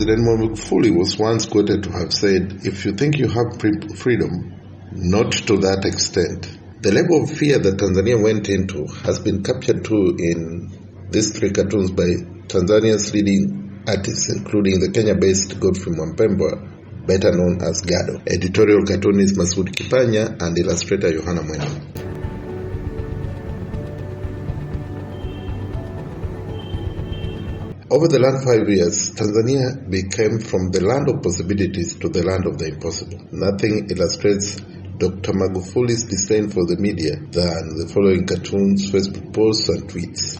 President Magufuli was once quoted to have said, "If you think you have freedom, not to that extent." The level of fear that Tanzania went into has been captured too in these three cartoons by Tanzania's leading artists, including the Kenya-based Godfrey Mwampembwa, better known as Gado. Editorial cartoonist Masoud Kipanya and illustrator Yohana Mweno. Over the last 5 years, Tanzania became from the land of possibilities to the land of the impossible. Nothing illustrates Dr. Magufuli's disdain for the media than the following cartoons, Facebook posts, and tweets.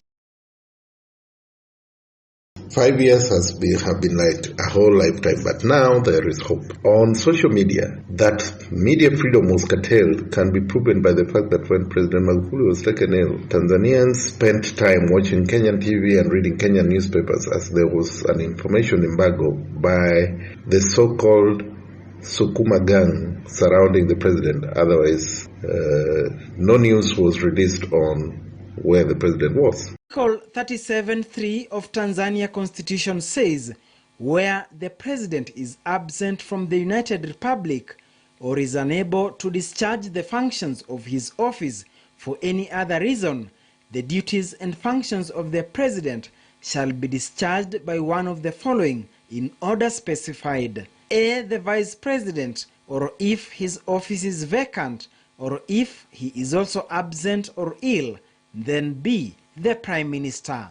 5 years have been like a whole lifetime, but now there is hope. On social media, that media freedom was curtailed can be proven by the fact that when President Magufuli was taken ill, Tanzanians spent time watching Kenyan TV and reading Kenyan newspapers as there was an information embargo by the so-called Sukuma gang surrounding the president. Otherwise, no news was released on where the president was. Article 37(3) of Tanzania Constitution says, where the president is absent from the United Republic or is unable to discharge the functions of his office for any other reason, the duties and functions of the president shall be discharged by one of the following in order specified. A, the vice president, or if his office is vacant, or if he is also absent or ill, then B, the Prime Minister.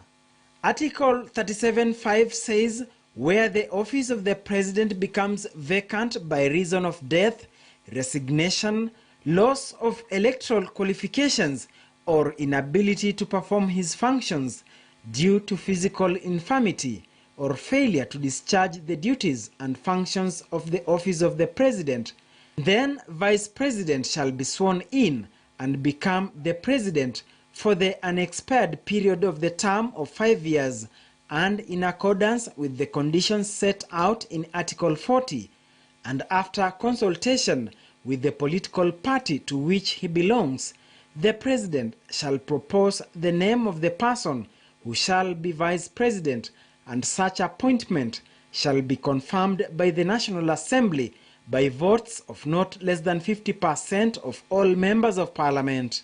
Article 37(5) says, where the office of the President becomes vacant by reason of death, resignation, loss of electoral qualifications, or inability to perform his functions due to physical infirmity, or failure to discharge the duties and functions of the office of the President, then Vice President shall be sworn in and become the President for the unexpired period of the term of 5 years and in accordance with the conditions set out in Article 40, and after consultation with the political party to which he belongs, the President shall propose the name of the person who shall be Vice President, and such appointment shall be confirmed by the National Assembly by votes of not less than 50% of all members of Parliament.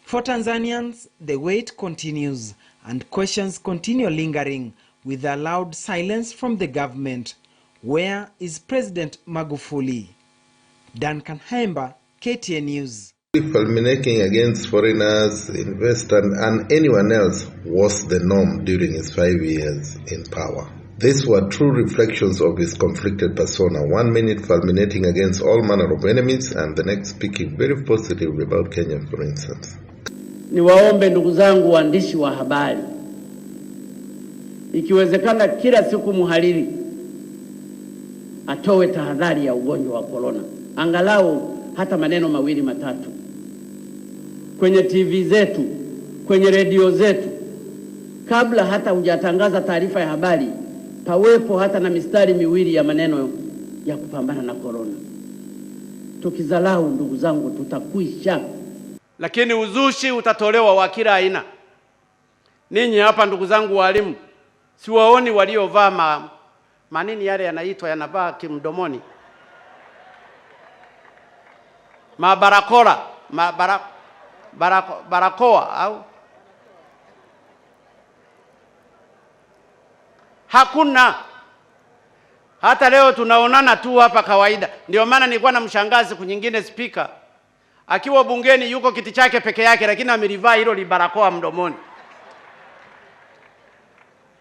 For Tanzanians, the wait continues and questions continue lingering with a loud silence from the government. Where is President Magufuli? Duncan Hemba, KTN News. Fulminating against foreigners, investors, and anyone else was the norm during his 5 years in power. These were true reflections of his conflicted persona, 1 minute fulminating against all manner of enemies and the next speaking very positively about Kenya, for instance. Niwaombe ndugu zangu waandishi wa habari, ikiwezekana kila siku mhariri atoe tahadhari ya ugonjwa wa corona, angalau hata maneno mawili matatu kwenye TV zetu, kwenye redio zetu, kabla hata hujatangaza taarifa ya habari, pawepo hata na mistari miwili ya maneno ya kupambana na corona. Tukizalau ndugu zangu tutakwisha. Lakini uzushi utatolewa wa kila aina. Ninyi hapa ndugu zangu walimu, siwaoni waliovaa manini yale yanaitwa yanavaa kimdomoni, barakoa au hakuna. Hata leo tunaonana tu hapa kawaida. Ndio maana nilikuwa na mshangazi siku nyingine speaker akiwa bungeni yuko kiti chake peke yake, lakini amelivaa hilo libarakoa mdomoni.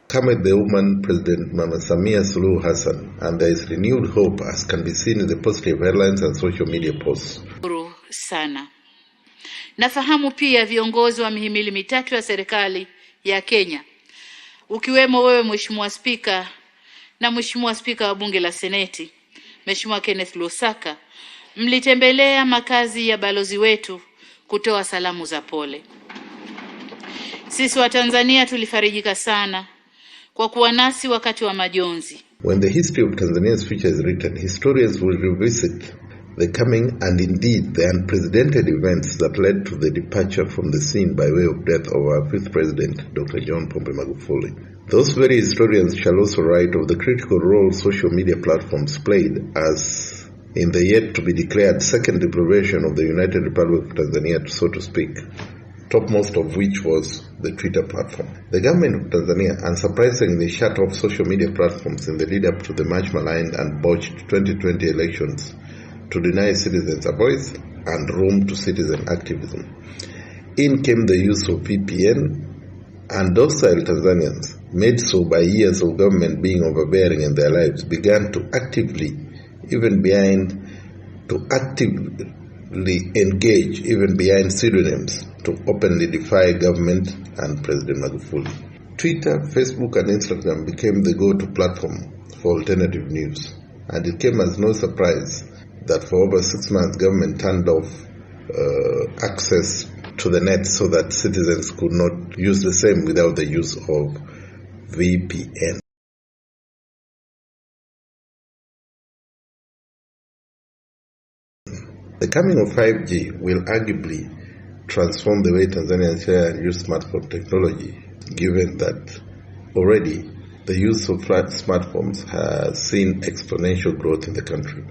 Come the woman President Mama Samia Suluhu Hassan, and there is renewed hope as can be seen in the positive headlines and social media posts. Sana. Nafahamu pia viongozi wa mihimili mitatu ya serikali ya Kenya, ukiwemo wewe Mheshimiwa Spika na Mheshimiwa Spika wa Bunge la Seneti, Mheshimiwa Kenneth Lusaka, mlitembelea makazi ya balozi wetu kutoa salamu za pole. Sisi wa Tanzania tulifarijika sana kwa kuwa nasi wakati wa majonzi. When the history of Tanzania's future is written, historians will revisit the coming and indeed the unprecedented events that led to the departure from the scene by way of death of our fifth president, Dr. John Pombe Magufuli. Those very historians shall also write of the critical role social media platforms played as in the yet to be declared second deprivation of the United Republic of Tanzania, so to speak, topmost of which was the Twitter platform. The government of Tanzania unsurprisingly shut off social media platforms in the lead up to the much maligned and botched 2020 elections to deny citizens a voice and room to citizen activism. In came the use of VPN, and docile Tanzanians, made so by years of government being overbearing in their lives, began to actively engage even behind pseudonyms to openly defy government and President Magufuli. Twitter, Facebook, and Instagram became the go-to platform for alternative news, and it came as no surprise that for over 6 months government turned off access to the net so that citizens could not use the same without the use of VPN. The coming of 5G will arguably transform the way Tanzanians share and use smartphone technology, given that already the use of smartphones has seen exponential growth in the country.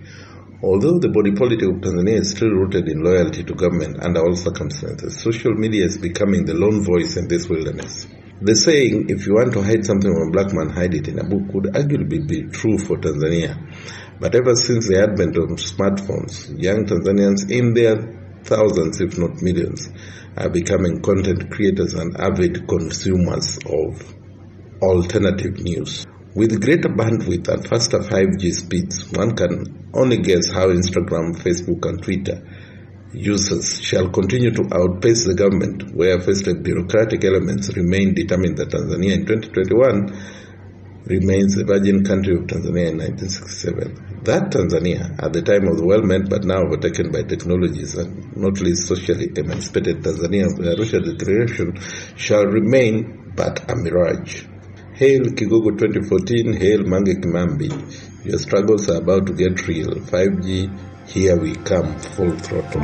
Although the body politic of Tanzania is still rooted in loyalty to government under all circumstances, social media is becoming the lone voice in this wilderness. The saying, if you want to hide something from a black man, hide it in a book, would arguably be true for Tanzania. But ever since the advent of smartphones, young Tanzanians in their thousands, if not millions, are becoming content creators and avid consumers of alternative news. With greater bandwidth and faster 5G speeds, one can only guess how Instagram, Facebook, and Twitter users shall continue to outpace the government, where firstly bureaucratic elements remain determined that Tanzania in 2021 remains the virgin country of Tanzania in 1967. That Tanzania, at the time of the well-meant but now overtaken by technologies and not least socially emancipated Tanzania of the Arusha Declaration, shall remain but a mirage. Hail Kigogo 2014, hail Mange Kimambi. Your struggles are about to get real. 5G, here we come, full throttle.